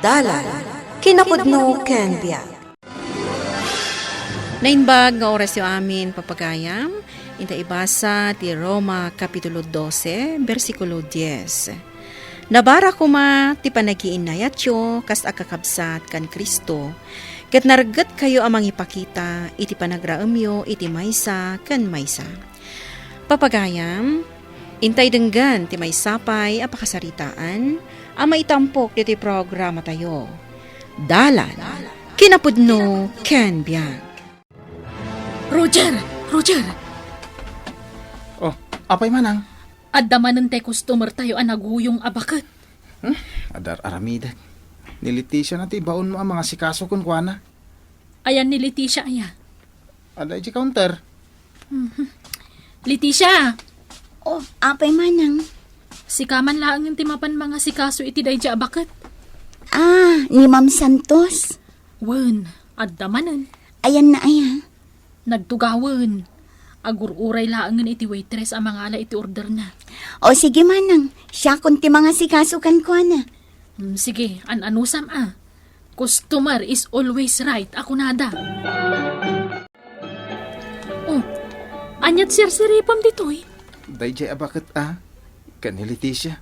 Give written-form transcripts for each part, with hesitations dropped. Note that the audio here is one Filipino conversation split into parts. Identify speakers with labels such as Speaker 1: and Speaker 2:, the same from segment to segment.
Speaker 1: DALAN, kinapudno ken BIAG.
Speaker 2: Nainbag nga oras yung amin papagayam, inta ibasa ti Roma Kapitulo 12, versikulo 10. Nabara kuma ti panagiinayatyo kas akakabsat kan Kristo, ket narget kayo amang ipakita iti panagraemyo iti maysa ken maysa. Papagayam, intay denggan ti maysapay a pakasaritaan, a maitampok iti programa tayo. DALAN, kinapudno ken BIAG.
Speaker 3: Roger!
Speaker 4: Oh, apay manang?
Speaker 3: Addamanan te customer tayo anaguyong abakat.
Speaker 4: Adar aramidat. Ni Leticia na ti baon mo ang mga sikaso kun kuana.
Speaker 3: Ayan ni Leticia aya.
Speaker 4: Ada iti counter.
Speaker 3: Leticia!
Speaker 5: Oh, apay manang.
Speaker 3: Sikaman laang yung timapan mga sikaso iti dayja abakat.
Speaker 5: Ni Ma'am Santos.
Speaker 3: Wen, addamanan.
Speaker 5: Ayan na aya.
Speaker 3: Nagtugawan. Agur-uray laangan iti waitress ang mga ala iti order na.
Speaker 5: O sige manang, siya kunti mga sikasukan ko na.
Speaker 3: Sige, anusam Customer is always right. Ako nada. Oh, anyat sirsiripam ditoy.
Speaker 4: Dayjay abakat Kan ni Leticia.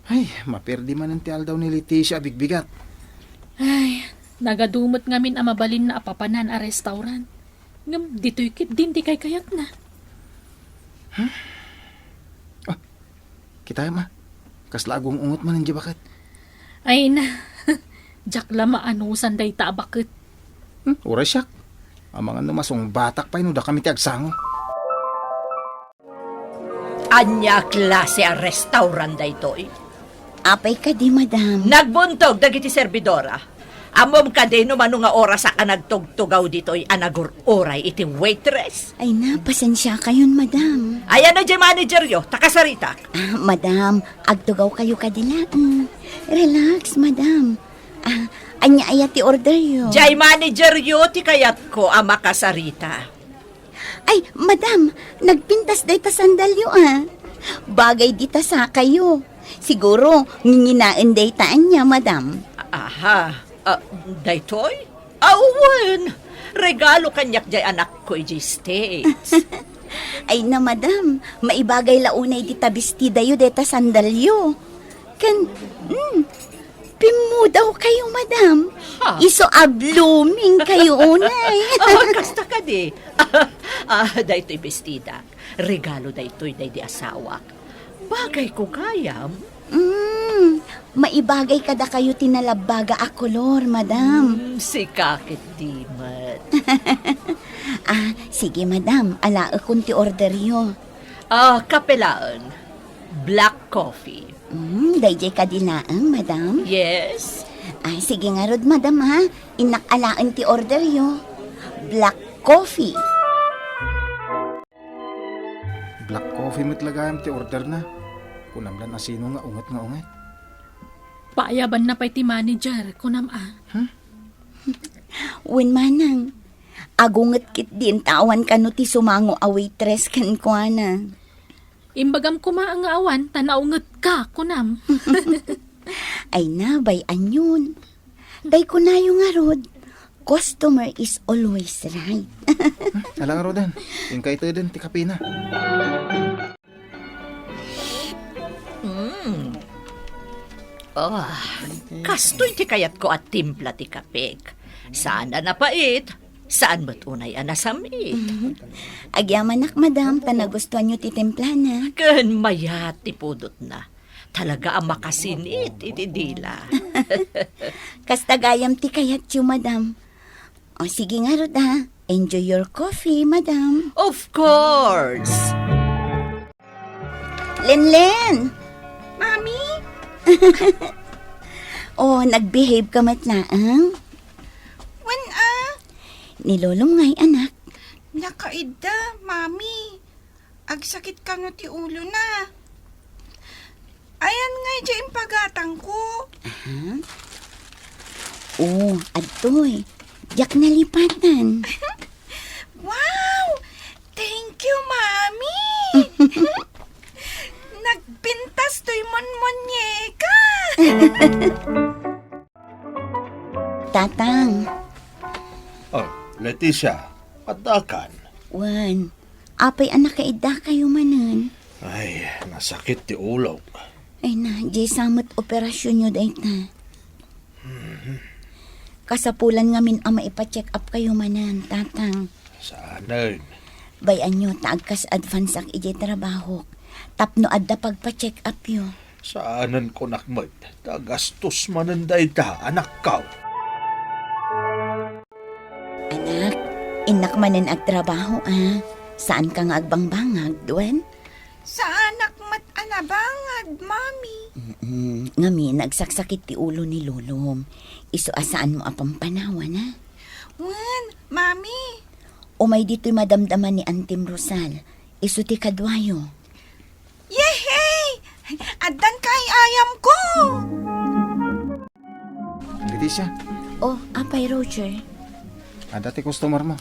Speaker 4: Ay, maperdi man ang tial daw ni Leticia bigbigat.
Speaker 3: Ay, nagadumot ngamin ang mabalin na apapanan a restaurant. Ngam, dito'y kit din di kay kayat na.
Speaker 4: Kita ma. Kaslagong ungot man ang bakat.
Speaker 3: Ay na, jak lama anusan day tabakit.
Speaker 4: Ura siyak. Ang mga numasong batak pa inuda kami ti agsango.
Speaker 6: Anya klase a restaurant da ito'y.
Speaker 5: Apay ka di, madam.
Speaker 6: Nagbuntog dagiti servidora. Amom ka din umano nga oras sa nagtugtugaw dito'y anagur-oray iti waitress.
Speaker 5: Ay na, pasensya kayon, madam.
Speaker 6: Ayan na di manager yo, takasarita.
Speaker 5: Madam, agtugaw kayo kadila. Relax, madam. Anya ayat ti order yo.
Speaker 6: Jay manager yo, ti kayat ko ang makasarita.
Speaker 5: Ay, madam, nagpintas day ta sandalyo Bagay di ta sa kayo. Siguro, nginginain day taan niya, madam.
Speaker 6: Aha, daytoy? Awan, regalo kanyak jay anak ko iji States.
Speaker 5: Ay na, madam, maibagay launay di tabisti dayo deta sandalyo. Pimu daw kayo, madam. Iso blooming kayo unay.
Speaker 6: Kasta ka di. Daytoy bestida. Regalo daytoy day di asawak. Bagay ko kayam.
Speaker 5: Maibagay kada kayo tinalabaga a kolor, madam.
Speaker 6: Si kakit di mat.
Speaker 5: Sige, madam. Ala, kunti order yo.
Speaker 6: Kapelaan. Black coffee.
Speaker 5: Dayjay kadilaang, madam.
Speaker 6: Yes.
Speaker 5: Sige nga rod, madam, ha. Inakalaan ti order yo. Black coffee.
Speaker 4: Black coffee mo't lagayam ti order na. Kunamlan na sino nga ungat.
Speaker 3: Paayaban na pa'y ti manager, kunam
Speaker 5: Wen manang. Agunget kit din tawan ka no ti sumango a waitress kan ko na.
Speaker 3: Imbagam kumaang awan, tanaunget ka, kunam.
Speaker 5: Ay na, bay anyon. Day ko na yung arod. Customer is always right.
Speaker 4: Alang arodan. Yung kay din ti kapina.
Speaker 6: Kastoy ti kayat ko at timpla ti kapik. Saan na napait? Saan mo't unay anasamit?
Speaker 5: Agyamanak, madam, tanagustuhan nyo ti templana.
Speaker 6: Kan mayat ti pudot na. Talaga ang makasinit iti dila.
Speaker 5: Kastagayam ti kayat yu, madam. O sige nga rod Enjoy your coffee, madam.
Speaker 6: Of course!
Speaker 5: Lenlen! Mami? Nag-behave ka matlaang? Nilolong anak.
Speaker 7: Nakaida, mami. Agsakit ka nga ti ulo na. Ayan nga dyan pagatang ko.
Speaker 5: Adoy. Yak nalipatan.
Speaker 7: Wow! Thank you, mami. Nagpintas to'y monmonyeka.
Speaker 5: Tatang,
Speaker 8: Oh, Leticia, atakan.
Speaker 5: wan, apay anak kaida kayo manan.
Speaker 8: Ay, nasakit ti ulo.
Speaker 5: Ay na, di samot operasyon nyo dayta. Kasapulan ngamin ang maipa-check up kayo manan, tatang.
Speaker 8: Saanan?
Speaker 5: Bayan nyo, taagkas advance ak ije trabaho. Tapno adda pagpa-check up yo.
Speaker 8: Saanan ko nakmat? Tagastos mananday ta, anak ka.
Speaker 5: Anak, inak manan ag trabaho Saan ka nga agbangbangag, Duen?
Speaker 7: Sa anak mat anabangad, Mami.
Speaker 5: Ngami, nagsaksakit ti ulo ni Lulom. Iso asaan mo apang panawan, ha?
Speaker 7: Wan, Mami.
Speaker 5: Umay dito'y madamdaman ni Antim Rosal. Iso ti kadwayo.
Speaker 7: Yehey! Adan kay ayam ko.
Speaker 4: Leticia,
Speaker 5: Oh, apay Roger.
Speaker 4: dati customer mo.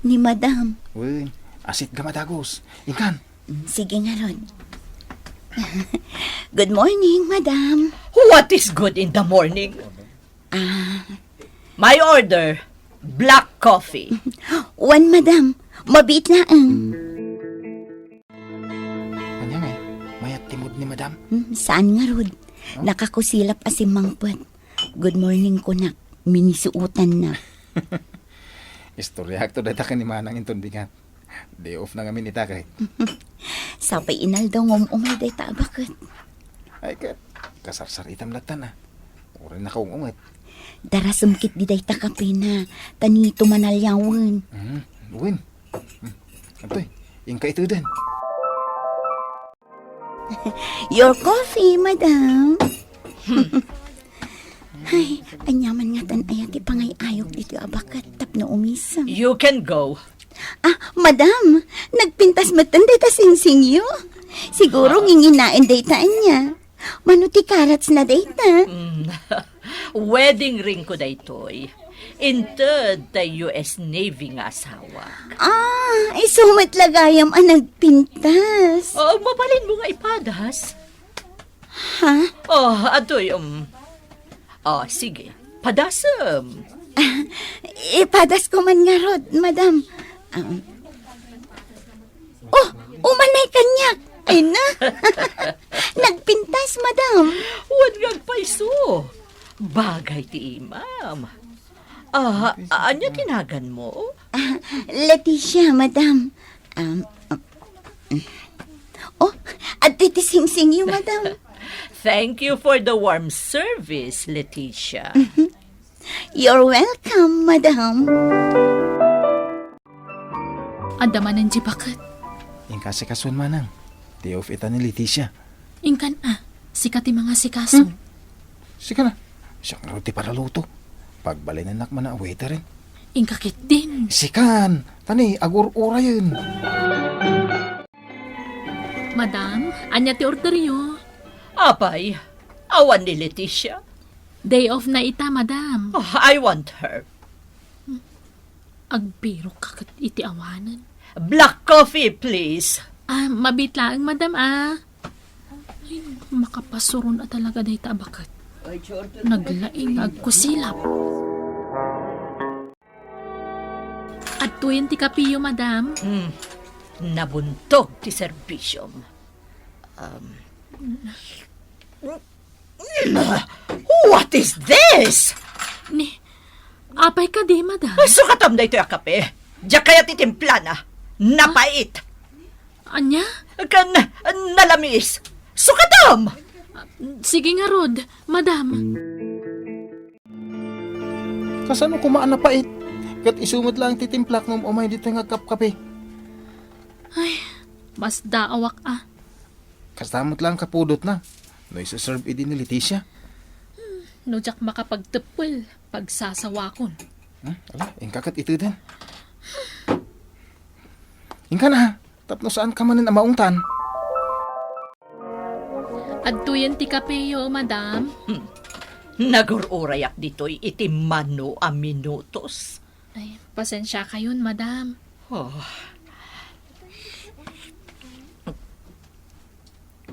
Speaker 5: Ni Madam.
Speaker 4: Uy, asit gamadagos. Ikan.
Speaker 5: Sige nga, Rod. Good morning, Madam.
Speaker 6: What is good in the morning? My order, black coffee.
Speaker 5: One, Madam. Mabit na
Speaker 4: Kanya nga mayat timod ni madam.
Speaker 5: Saan nga, Rod? Nakakusilap asim mangpet. Good morning, kunak. Minisuutan na.
Speaker 4: Istorya akto data ka ni manang intundingat. Day off na ngamin itakay.
Speaker 5: Sapay inal daw umay day tabakot.
Speaker 4: Ay kat, kasarsar itam latan Uri na kaong ungat.
Speaker 5: Darasumkit di day takapina. Tanito manalyawan.
Speaker 4: Uwin. Antoy, ingka ito din.
Speaker 5: Your coffee, Madam. Ay, anyaman nga tan ayati pangay ayok dito abakat tapno umisang.
Speaker 6: You can go.
Speaker 5: Madam, nagpintas matanday ta sing-singyo. Siguro nginginain daytaan niya. Manuti karats na dayta.
Speaker 6: Wedding ring ko daytoy. Inted the US Navy nga asawa.
Speaker 5: Isumat lagayam ang nagpintas.
Speaker 6: Oh, mabalin mo nga ipadas.
Speaker 5: Ha?
Speaker 6: Oh, atoy, sige. Padasam.
Speaker 5: Ipadas ko man nga, Rod, Madam. Umanay kanya. Ay na. Nagpintas, Madam.
Speaker 6: Huwag gagpaiso. Bagay ti imam. Anya tinagan mo?
Speaker 5: Leticia, Madam. At titising-sing yung Madam.
Speaker 6: Thank you for the warm service, Leticia.
Speaker 5: You're welcome, Madam.
Speaker 3: Adaman ng jibakat.
Speaker 4: Ingka si kasun manang. Day off ita ni Leticia.
Speaker 3: Ingkan sikati mga sikaso.
Speaker 4: Sika na. Siyang roti para luto. Pagbali na nakman na waiter rin.
Speaker 3: Ingkakit din.
Speaker 4: Sikan. Tani, agur-ura yun.
Speaker 3: Madam, anya ti order yo.
Speaker 6: Apay, awan ni Leticia.
Speaker 3: Day off na ita, Madam.
Speaker 6: Oh, I want her.
Speaker 3: Agbiro kakat iti awanan.
Speaker 6: Black coffee, please.
Speaker 3: Mabitlaang, Madam, Ay, makapasuron at talaga day tabakat. Naglaing agkusilap. At 20 kapiyo, Madam.
Speaker 6: Nabuntog ti serbisyom. What is this?
Speaker 3: Apay ka di, Madam.
Speaker 6: Sukatam na ito yung kape. Diya kaya titimpla na. Napait.
Speaker 3: Anya?
Speaker 6: Kan nalamis. Sukatam!
Speaker 3: Sige nga, Rod. Madam.
Speaker 4: Kasano kumaan na pait? Kat isumod lang titimplak ng umay dito nga kap-kape.
Speaker 3: Ay, mas daawak
Speaker 4: Kasamot lang kapudot na. No isa-serve idi ni Leticia.
Speaker 3: No jak makapagtepel pagsasawakon.
Speaker 4: Ala, ingkakat ito din. Ingka na, tapno saan ka manin amaungtan?
Speaker 3: Adtuyen ti kapeyo, Madam.
Speaker 6: Nagururayak dito'y itimano a minutos.
Speaker 3: Ay, pasensya kayon, Madam.
Speaker 6: Oh.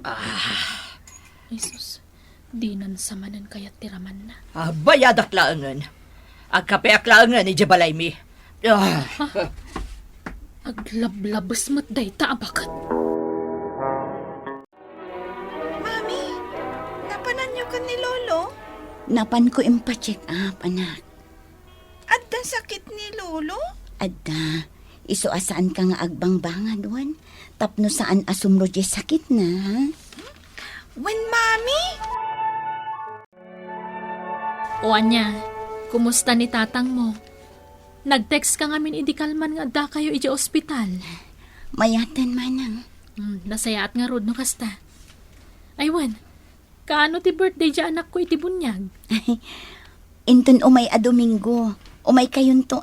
Speaker 3: Ay, sus. Di nan samanan kayat tiraman na.
Speaker 6: Bayad aklaangan. Agkape aklaangan ni Jabalay mi.
Speaker 3: Aglablabas mo't dayta abakat.
Speaker 7: Mami, napanan niyo ka ni Lolo?
Speaker 5: Napan ko impa-check up, anak.
Speaker 7: Adda sakit ni Lolo?
Speaker 5: Adda, iso asaan ka nga agbangbanga doon? Tapno saan asumro di sakit na, ha?
Speaker 7: When Mami?
Speaker 3: O anya, kumusta ni tatang mo? Nag-text ka ngamin idikalman nga da kayo iti ospital.
Speaker 5: Mayatan manang.
Speaker 3: Nasayaat nga rod no kasta. Aywan, kaano ti birthday di anak ko iti bunyag?
Speaker 5: Inton umay a Domingo. Umay kayon to,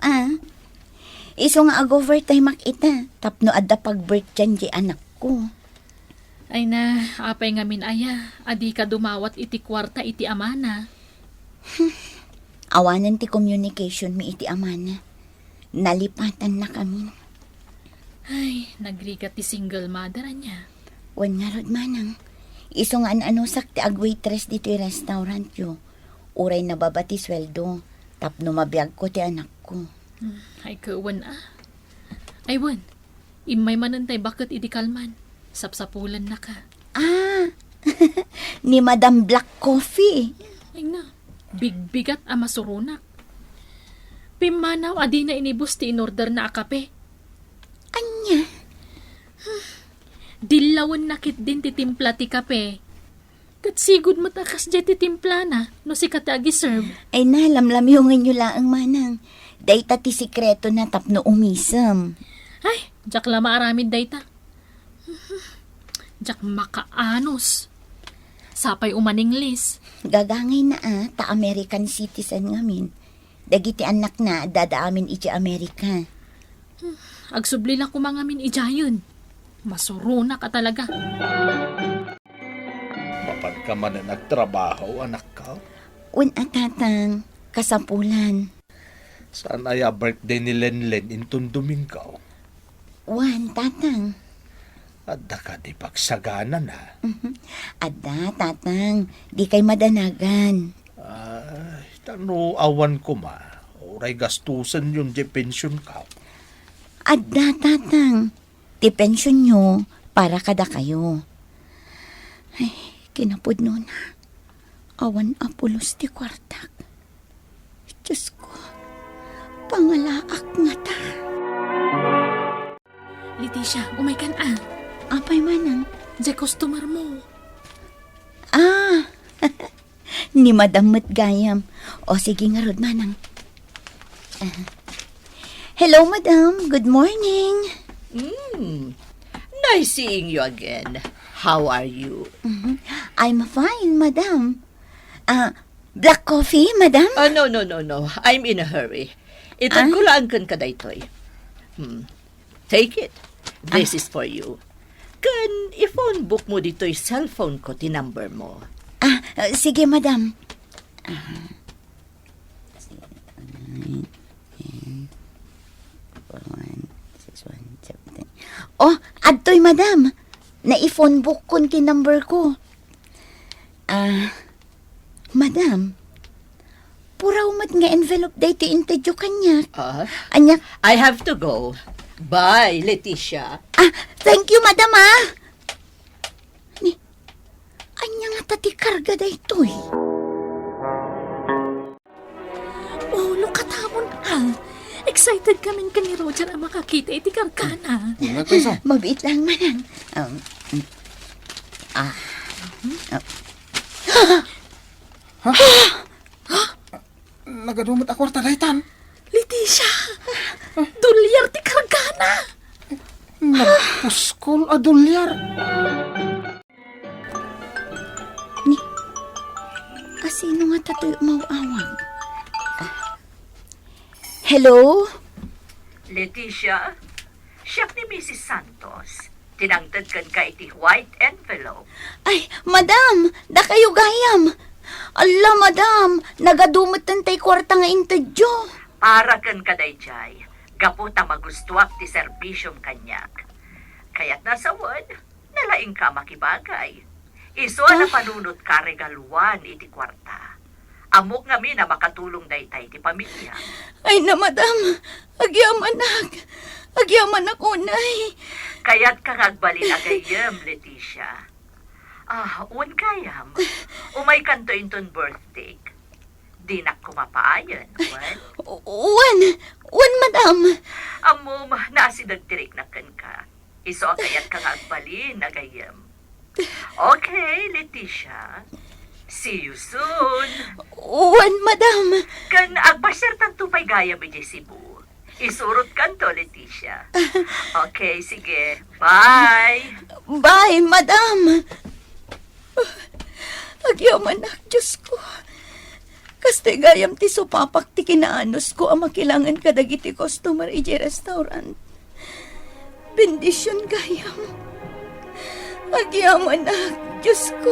Speaker 5: Iso nga ag-overtime makita. Tapno adda pag-birth dyan di anak ko.
Speaker 3: Ay na, apay ngamin aya, adi ka dumawat iti kwarta iti amana.
Speaker 5: Awanan ti communication mi iti amana. Nalipatan na kami.
Speaker 3: Ay, nagrigat ti single mother niya.
Speaker 5: Wan nga rod manang. Iso nga ano sakti ag-waitress dito yung restaurant yo. Uray na babati sweldo. Tapno mabiyag ko ti anak ko.
Speaker 3: Ay, kawan Aywan, imay manantay bakit idikalman. Sapsapulan na ka.
Speaker 5: Ni Madam Black Coffee.
Speaker 3: Ay na, bigbigat ang masurunak. Pimanaw adi na inibus ti in-order na akape.
Speaker 5: Anya?
Speaker 3: Dilawan nakit din ti timpla ti kape. Kat sigud matakas di ti timpla na no si katagi serve.
Speaker 5: Ay na, lamlamyungin nyo laang manang. Dayta ti sikreto na tapno umisam.
Speaker 3: Ay, jak lama aramid dayta. Jak makaanos. Sapay umaning lis.
Speaker 5: Gagangay na ta American citizen ngamin. Dagiti anak na dadaamin iti Amerika.
Speaker 3: Agsubli lang kumangamin ijayon. Masuruna ka talaga.
Speaker 8: Mapan ka man na nagtrabaho, anak ka.
Speaker 5: Un atatang, kasapulan.
Speaker 8: Saan aya birthday ni Lenlen intong Domingo?
Speaker 5: Wan, tatang.
Speaker 8: Adda ka di pagsagana na.
Speaker 5: Ada, tatang. Di kay madanagan.
Speaker 8: Ay, tano awan ko ma. Oray gastusan yun di pensyon ka.
Speaker 5: Ada, tatang. Ti pensyon nyo para kada kayo. Ay, kinapudno na. Awan apulos ti kwartak. Diyos ko, pangalaak nga ta.
Speaker 3: Leticia, umay kan
Speaker 5: Apay manang.
Speaker 3: Di customer mo.
Speaker 5: Ni Madam Matgayam. O sige nga rod manang. Hello, Madam. Good morning.
Speaker 6: Nice seeing you again. How are you?
Speaker 5: I'm fine, Madam. Black coffee, Madam?
Speaker 6: No. I'm in a hurry. Itagkulaan kan ka daytoy. Take it. This is for you. Kan i-phone book mo dito'y cellphone ko, ti number mo.
Speaker 5: Sige, Madam. Oh, adtoy, Madam. Na-phone book kun ti number ko. Madam, puraw mat nga envelope day ti intedyo kanyak. Anyak,
Speaker 6: I have to go. Bye, Leticia.
Speaker 5: thank you, Madam, Ni, anya nga tati karga day toy.
Speaker 3: Oh, lukatamon Excited kami ka ni Roger ang makakita iti karkana.
Speaker 4: Ingat ko iso.
Speaker 5: Mabait lang, Manang.
Speaker 4: Nagadumot ako kwarta daytan.
Speaker 3: Leticia, dolyar ti karkana.
Speaker 4: Nagpuskol a dolyar.
Speaker 5: Kasino nga tatoy umawawag? Hello?
Speaker 6: Leticia, siyak ni Mrs. Santos. Tinangtad kan ka iti white envelope.
Speaker 5: Ay, Madam, da kayo gayam. Ala, Madam, nagadumot tay kwarta nga intedyo.
Speaker 6: Para kan ka dayjay. Gaputa magustuak ti serbisyong kanyak. Kaya't nasa wad, nalaing ka makibagay. Iso na panunot ka regaluan iti kwarta. Amok nga mi na makatulong daytay ti pamilya.
Speaker 5: Ay na, madam. Agyaman ako, nay.
Speaker 6: Kaya't kangagbalin agayem, Leticia. Un kayam. Umay kanto inton birthday. Di na kumapaayon, wan?
Speaker 5: Wan, madam.
Speaker 6: Amom, naasidagtirik na ka. Iso kaya't kangagbalin agayem. Okay, Leticia. See you soon.
Speaker 5: Wan, madam.
Speaker 6: Kan agbasyertan tupay gaya mi Cebu. Isurot kanto, Leticia. Okay, sige. Bye.
Speaker 5: Bye, madam. Agyaman na, Diyos ko. Kaste gayam ti supapak ti kinaanos ko ang makilangan kadagiti customer iti restaurant. Bendisyon gayam. Agyaman na, Diyos ko.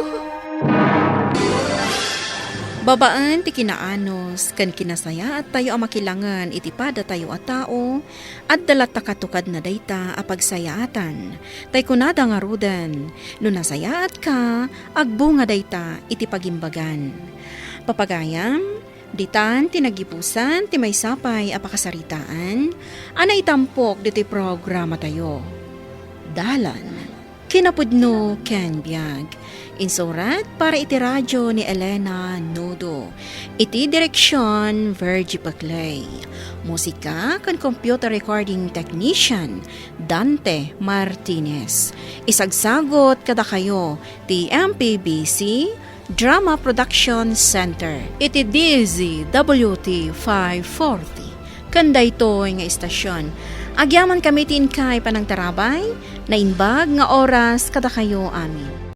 Speaker 2: Babaan ti kinaanos, kan kinasaya at tayo ang makilangan iti pada tayo at tao, at dalat takatukad na dayta a pagsayaatan. Tay kunada nga rudan, no nasayaat ka, agbunga dayta iti pagimbagan. Papagayam, ditan tinagipusan ti may sapay a pakasaritaan, anay tampok diti programa tayo. Dalan, kinapudno ken biag. Insurat para iti radyo ni Elena Nudo. Iti direksyon Virgie Paclay. Musika kan computer recording technician Dante Martinez. Isagsagot kada kayo ti MPBC Drama Production Center. Iti DZWT 540. Kanda ito nga istasyon. Agyaman kami tin kay panang tarabay na inbag nga oras kada kayo amin.